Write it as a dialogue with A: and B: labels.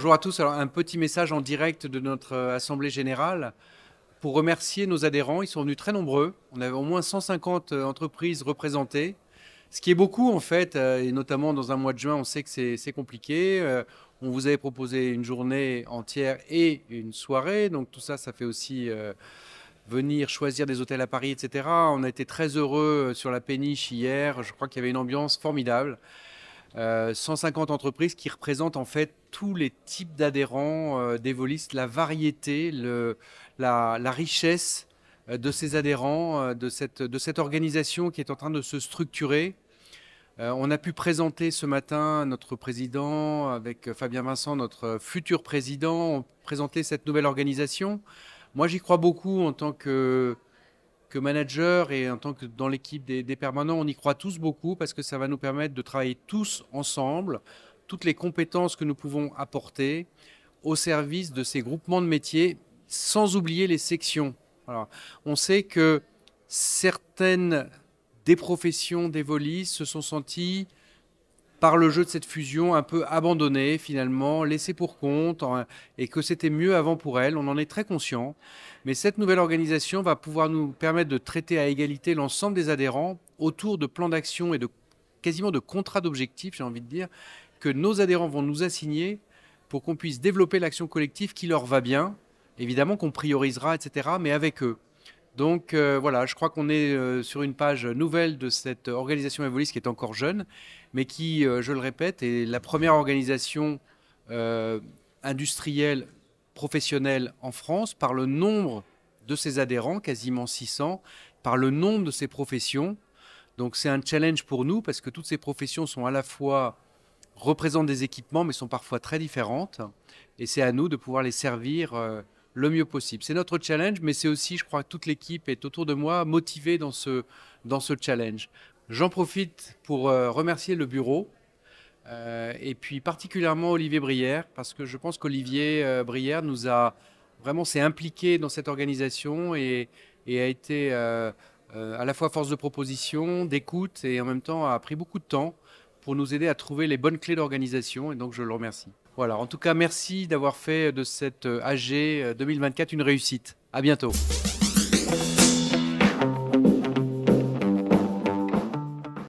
A: Bonjour à tous. Alors, un petit message en direct de notre Assemblée Générale pour remercier nos adhérents. Ils sont venus très nombreux. On avait au moins 150 entreprises représentées, ce qui est beaucoup en fait, et notamment dans un mois de juin, on sait que c'est compliqué. On vous avait proposé une journée entière et une soirée, donc tout ça, ça fait aussi venir choisir des hôtels à Paris, etc. On a été très heureux sur la péniche hier. Je crois qu'il y avait une ambiance formidable. 150 entreprises qui représentent en fait tous les types d'adhérents d'Evolis, la variété, la richesse de ces adhérents, de cette organisation qui est en train de se structurer. On a pu présenter ce matin notre président avec Fabien Vincent, notre futur président, présenter cette nouvelle organisation. Moi, j'y crois beaucoup en tant que manager et en tant que dans l'équipe des permanents, on y croit tous beaucoup parce que ça va nous permettre de travailler tous ensemble, toutes les compétences que nous pouvons apporter au service de ces groupements de métiers, sans oublier les sections. Alors, on sait que certaines des professions d'Evolis se sont senties par le jeu de cette fusion un peu abandonnées finalement, laissées pour compte, et que c'était mieux avant pour elles. On en est très conscient. Mais cette nouvelle organisation va pouvoir nous permettre de traiter à égalité l'ensemble des adhérents autour de plans d'action et quasiment de contrats d'objectifs, j'ai envie de dire, que nos adhérents vont nous assigner pour qu'on puisse développer l'action collective qui leur va bien. Évidemment qu'on priorisera, etc., mais avec eux. Donc voilà, je crois qu'on est sur une page nouvelle de cette organisation Evolis qui est encore jeune, mais qui, je le répète, est la première organisation industrielle professionnelle en France par le nombre de ses adhérents, quasiment 600, par le nombre de ses professions. Donc c'est un challenge pour nous parce que toutes ces professions sont à la fois représentent des équipements mais sont parfois très différentes et c'est à nous de pouvoir les servir le mieux possible. C'est notre challenge, mais c'est aussi, je crois, que toute l'équipe est autour de moi motivée dans ce challenge. J'en profite pour remercier le bureau et puis particulièrement Olivier Brière, parce que je pense qu'Olivier Brière nous a vraiment s'est impliqué dans cette organisation et a été à la fois force de proposition, d'écoute et en même temps a pris beaucoup de temps pour nous aider à trouver les bonnes clés d'organisation et donc je le remercie. Voilà, en tout cas, merci d'avoir fait de cette AG 2024 une réussite. À bientôt.